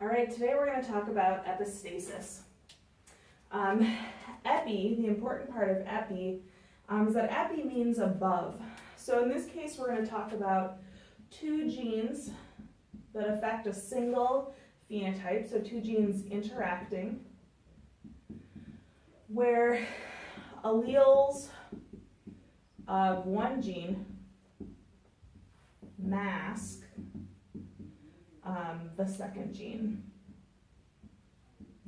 All right, today we're going to talk about epistasis. Epi, the important part of epi, is that epi means above. So in this case, we're going to talk about two genes that affect a single phenotype, so two genes interacting, where alleles of one gene mask the second gene.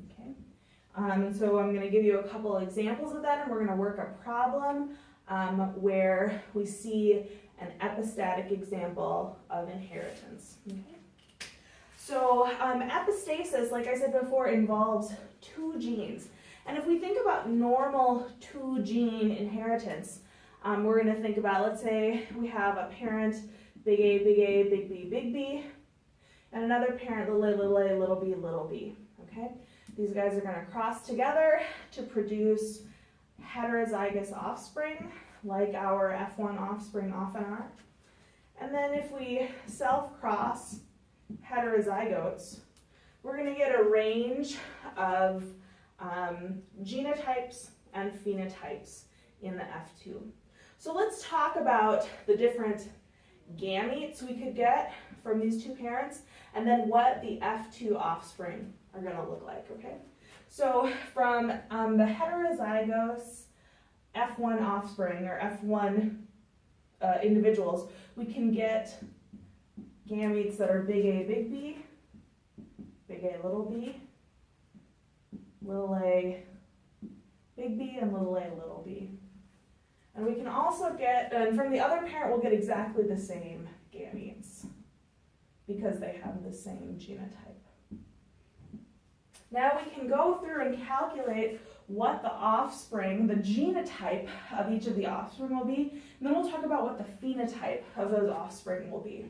Okay, so I'm going to give you a couple examples of that, and we're going to work a problem where we see an epistatic example of inheritance. Okay. So epistasis, like I said before, involves two genes. And if we think about normal two-gene inheritance, we're going to think about, let's say we have a parent, big A, big A, big B, big B, and another parent, little a, little b, little b. Okay? These guys are going to cross together to produce heterozygous offspring, like our F1 offspring often are. And then if we self-cross heterozygotes, we're going to get a range of genotypes and phenotypes in the F2. So let's talk about the different gametes we could get from these two parents, and then what the F2 offspring are going to look like, okay? So from the heterozygous F1 offspring, or F1 individuals, we can get gametes that are big A, big B, big A, little b, little a, big B, and little a, little b. And we can also get, and from the other parent, we'll get exactly the same gametes because they have the same genotype. Now we can go through and calculate what the offspring, the genotype of each of the offspring will be, and then we'll talk about what the phenotype of those offspring will be.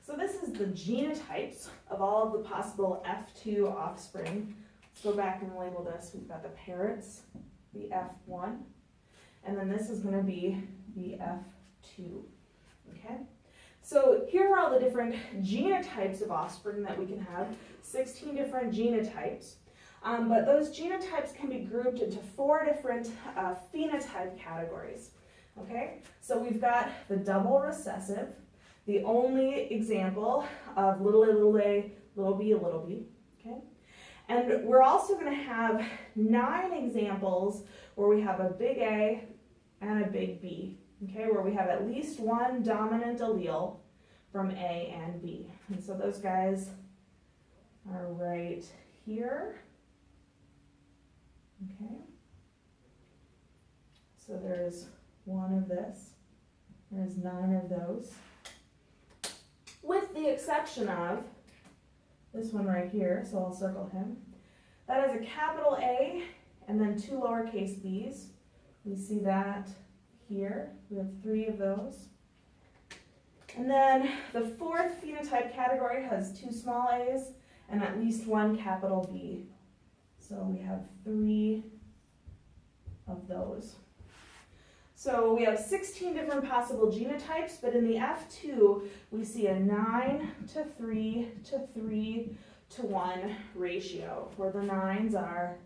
So this is the genotypes of all of the possible F2 offspring. Let's go back and label this. We've got the parents, the F1, and then this is going to be the F2. Okay? So here are all the different genotypes of offspring that we can have, 16 different genotypes. But those genotypes can be grouped into 4 different phenotype categories. Okay? So we've got the double recessive, the only example of little a, little b, little b, okay? And we're also going to have 9 examples where we have a big A and a big B, okay? Where we have at least one dominant allele from A and B. And so those guys are right here, okay? So there's one of this, there's 9 of those. With the exception of this one right here, so I'll circle him. That is a capital A and then 2 lowercase b's. We see that here. We have 3 of those. And then the 4th phenotype category has 2 small a's and at least 1 capital B. So we have 3 of those. So we have 16 different possible genotypes, but in the F2, we see a 9 to 3 to 3 to 1 ratio, where the 9s are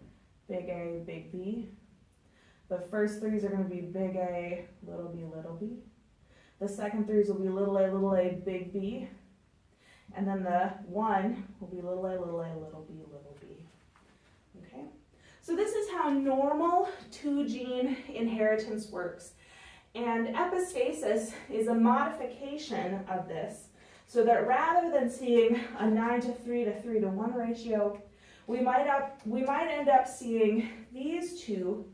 big A, big B. The first 3s are going to be big A, little b, little b. The second 3s will be little a, big B. And then the 1 will be little a, little b, little b. Okay? So this is how normal two-gene inheritance works. And epistasis is a modification of this, so that rather than seeing a 9 to 3 to 3 to 1 ratio, we might end up seeing these two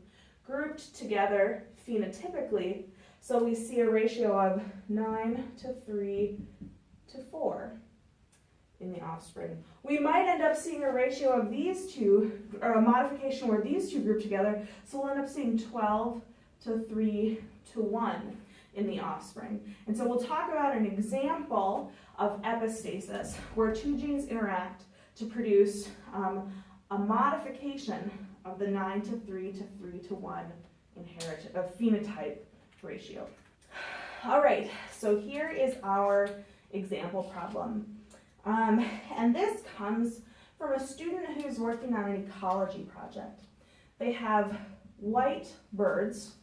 grouped together phenotypically, so we see a ratio of 9 to 3 to 4. In the offspring. We might end up seeing a ratio of these two, or a modification where these two group together, so we'll end up seeing 12 to 3 to 1 in the offspring. And so we'll talk about an example of epistasis, where two genes interact to produce a modification of the 9:3 to 3:1 phenotype ratio. All right, so here is our example problem. And this comes from a student who's working on an ecology project. They have white birds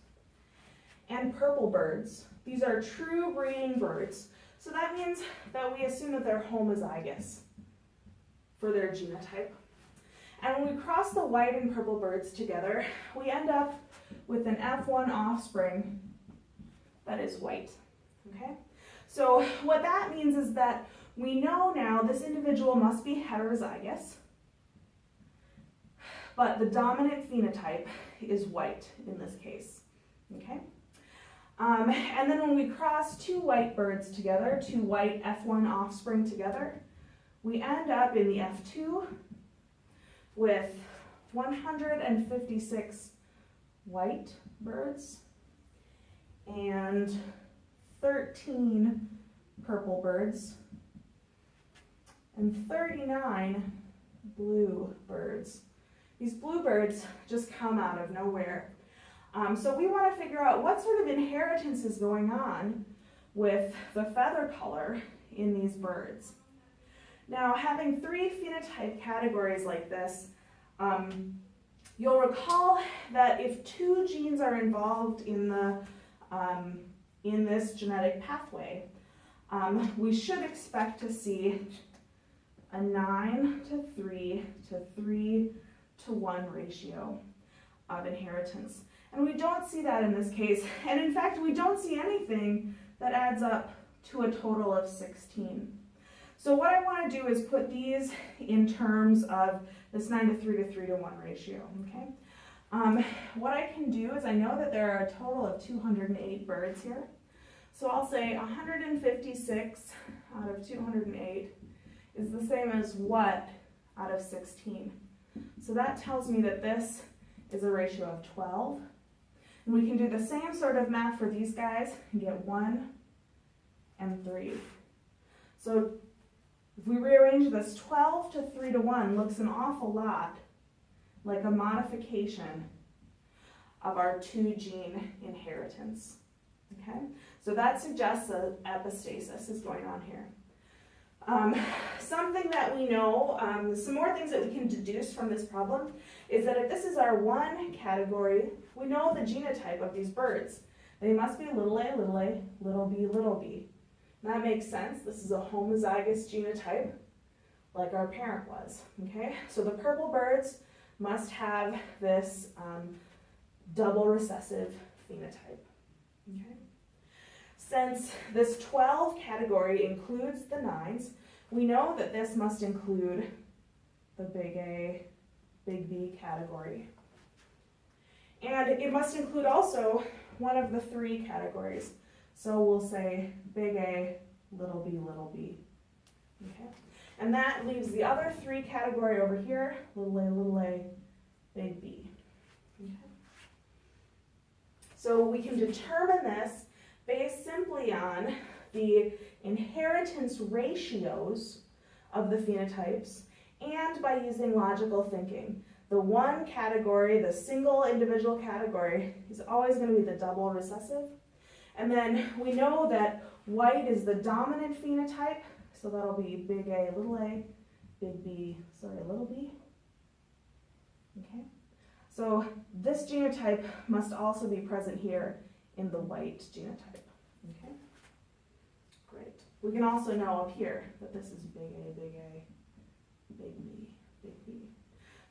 and purple birds. These are true breeding birds. So that means that we assume that they're homozygous for their genotype. And when we cross the white and purple birds together, we end up with an F1 offspring that is white. Okay? So what that means is that we know now this individual must be heterozygous, but the dominant phenotype is white in this case. Okay? And then when we cross two white birds together, two white F1 offspring together, we end up in the F2 with 156 white birds and 13 purple birds and 39 blue birds. These blue birds just come out of nowhere. So we want to figure out what sort of inheritance is going on with the feather color in these birds. Now, having three phenotype categories like this, you'll recall that if two genes are involved in this genetic pathway, we should expect to see a 9:3 to 3:1 ratio of inheritance. And we don't see that in this case. And in fact, we don't see anything that adds up to a total of 16. So what I want to do is put these in terms of this 9:3 to 3:1 ratio, okay? What I can do is I know that there are a total of 208 birds here. So I'll say 156 out of 208 is the same as what out of 16? So that tells me that this is a ratio of 12. And we can do the same sort of math for these guys and get 1 and 3. So if we rearrange this, 12 to 3:1 looks an awful lot like a modification of our two-gene inheritance. Okay? So that suggests that epistasis is going on here. Something that we know, some more things that we can deduce from this problem is that if this is our one category, we know the genotype of these birds. They must be little a, little a, little b, little b. And that makes sense. This is a homozygous genotype, like our parent was. Okay, so the purple birds must have this double recessive phenotype. Okay. Since this 12 category includes the 9s, we know that this must include the big A, big B category. And it must include also one of the 3 categories. So we'll say big A, little b, little b. Okay? And that leaves the other 3 category over here, little a, big B. Okay? So we can determine this based simply on the inheritance ratios of the phenotypes and by using logical thinking. The one category, the single individual category, is always going to be the double recessive. And then we know that white is the dominant phenotype, so that'll be big A, big B, little b. Okay? So this genotype must also be present here in the white genotype. Okay? Great. We can also know up here that this is big A, big B, big B.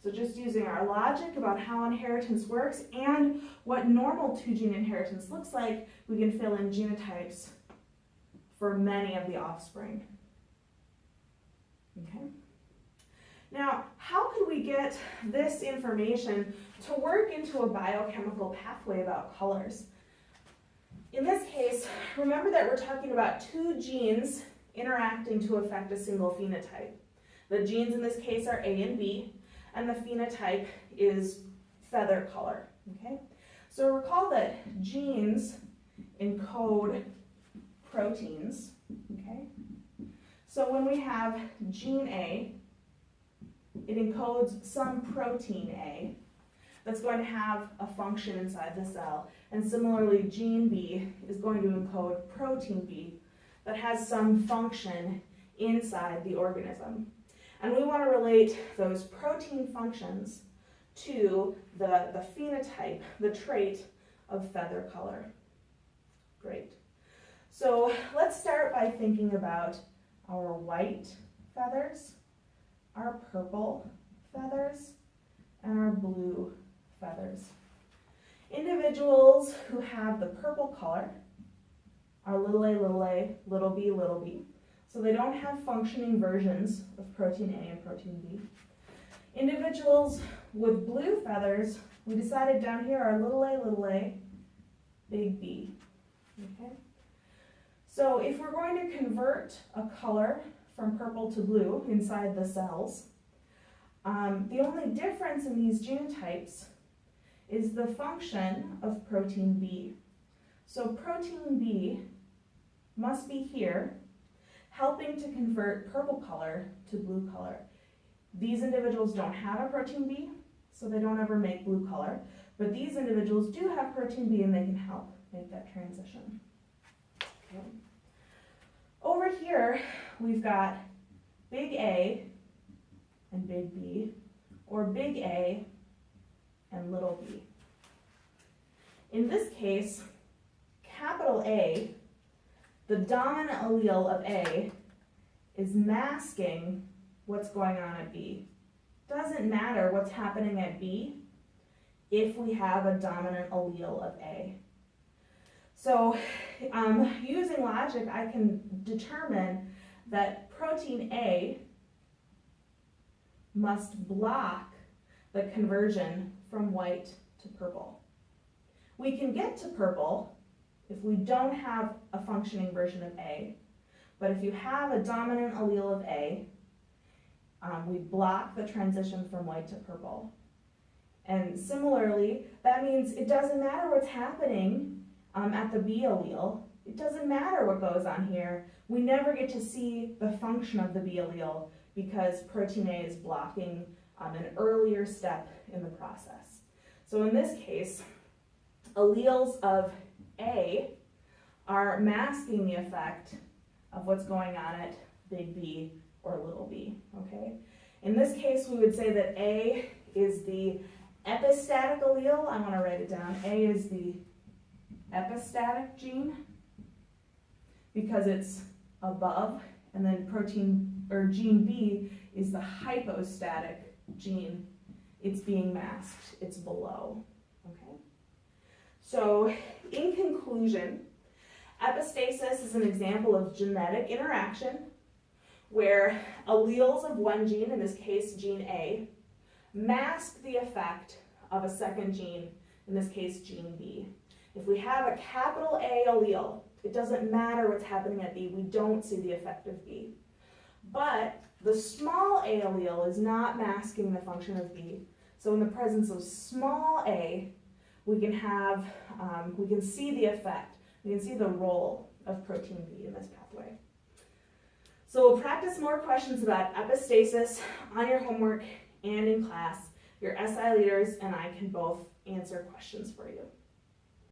So just using our logic about how inheritance works and what normal two-gene inheritance looks like, we can fill in genotypes for many of the offspring. Okay? Now, how could we get this information to work into a biochemical pathway about colors? In this case, remember that we're talking about 2 genes interacting to affect a single phenotype. The genes in this case are A and B, and the phenotype is feather color. Okay? So recall that genes encode proteins. Okay? So when we have gene A, it encodes some protein A. that's going to have a function inside the cell. And similarly, gene B is going to encode protein B that has some function inside the organism. And we want to relate those protein functions to the phenotype, the trait of feather color. Great. So let's start by thinking about our white feathers, our purple feathers, and our blue feathers. Individuals who have the purple color are little a, little b, little b. So they don't have functioning versions of protein A and protein B. Individuals with blue feathers, we decided down here are little a, big B. Okay? So if we're going to convert a color from purple to blue inside the cells, the only difference in these genotypes is the function of protein B. So protein B must be here, helping to convert purple color to blue color. These individuals don't have a protein B, so they don't ever make blue color, but these individuals do have protein B and they can help make that transition. Okay. Over here, we've got big A and big B, or big A and little b. In this case, capital A, the dominant allele of A, is masking what's going on at B. Doesn't matter what's happening at B if we have a dominant allele of A. So using logic, I can determine that protein A must block the conversion from white to purple. We can get to purple if we don't have a functioning version of A, but if you have a dominant allele of A, we block the transition from white to purple. And similarly, that means it doesn't matter what's happening at the B allele. It doesn't matter what goes on here. We never get to see the function of the B allele because protein A is blocking an earlier step in the process. So in this case, alleles of A are masking the effect of what's going on at big B or little b, okay? In this case, we would say that A is the epistatic allele. I want to write it down. A is the epistatic gene because it's above, and then gene B is the hypostatic gene. It's being masked. It's below, okay? So in conclusion, epistasis is an example of genetic interaction where alleles of one gene, in this case gene A, mask the effect of a second gene, in this case gene B. If we have a capital A allele, it doesn't matter what's happening at B, we don't see the effect of B. But the small a allele is not masking the function of B. So in the presence of small a, we can see the effect, we can see the role of protein B in this pathway. So we'll practice more questions about epistasis on your homework and in class. Your SI leaders and I can both answer questions for you.